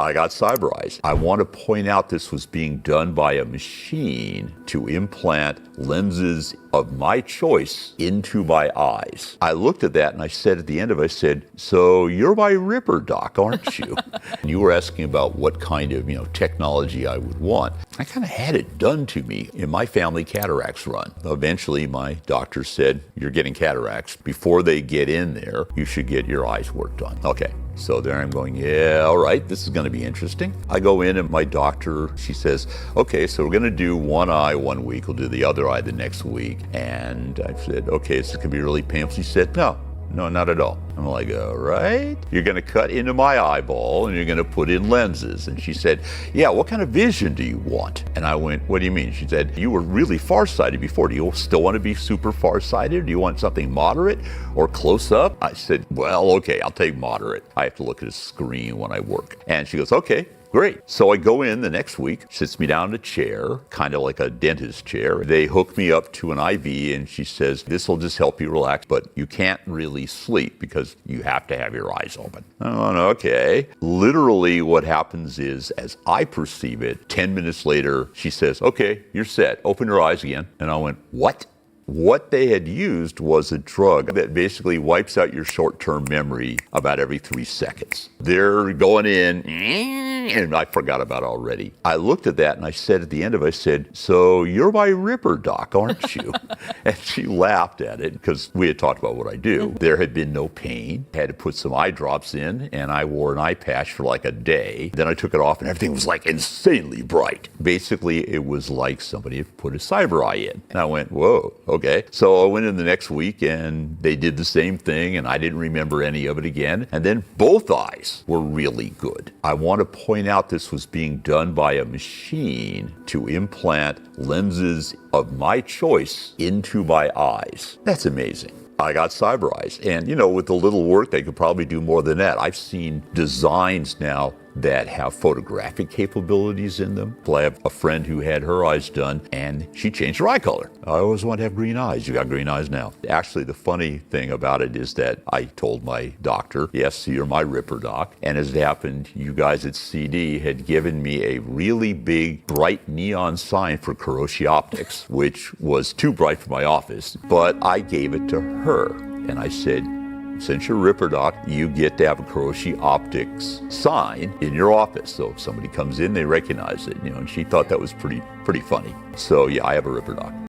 I got cyber eyes. I want to point out this was being done by a machine to implant lenses of my choice into my eyes. I looked at that and I said at the end of it, I said, so you're my Ripperdoc, aren't you? And you were asking about what kind of technology I would want. I kind of had it done to me. In my family, cataracts run. Eventually, my doctor said, you're getting cataracts. Before they get in there, you should get your eyes worked on. Okay. So there I'm going, yeah, all right, this is going to be interesting. I go in and my doctor, she says, okay, so we're going to do one eye 1 week. We'll do the other eye the next week. And I said, okay, this is going to be really painful. She said, no, not at all. I'm like, all right. You're going to cut into my eyeball and you're going to put in lenses. And she said, yeah, what kind of vision do you want? And I went, what do you mean? She said, you were really farsighted before. Do you still want to be super farsighted? Do you want something moderate or close up? I said, well, okay, I'll take moderate. I have to look at a screen when I work. And she goes, okay. Great. So I go in the next week, sits me down in a chair, kind of like a dentist chair. They hook me up to an IV and she says, this will just help you relax, but you can't really sleep because you have to have your eyes open. Oh, okay. Literally what happens is, as I perceive it, 10 minutes later, she says, okay, you're set. Open your eyes again. And I went, what? What they had used was a drug that basically wipes out your short-term memory about every 3 seconds. They're going in, and I forgot about it already. I looked at that and I said at the end of it, I said, so you're my Ripperdoc, aren't you? And she laughed at it because we had talked about what I do. There had been no pain. I had to put some eye drops in and I wore an eye patch for like a day. Then I took it off and everything was like insanely bright. Basically, it was like somebody had put a cyber eye in. And I went, whoa. Okay, so I went in the next week and they did the same thing and I didn't remember any of it again. And then both eyes were really good. I want to point out this was being done by a machine to implant lenses of my choice into my eyes. That's amazing. I got cyber eyes. And with a little work, they could probably do more than that. I've seen designs now that have photographic capabilities in them. I have a friend who had her eyes done and she changed her eye color. I always want to have green eyes. You got green eyes now. Actually, the funny thing about it is that I told my doctor, yes, you're my Ripperdoc. And as it happened, you guys at CD had given me a really big, bright neon sign for Kiroshi optics, which was too bright for my office, but I gave it to her. And I said, since you're Ripperdoc, you get to have a Kiroshi optics sign in your office. So if somebody comes in, they recognize it, and she thought that was pretty funny. So yeah, I have a Ripperdoc.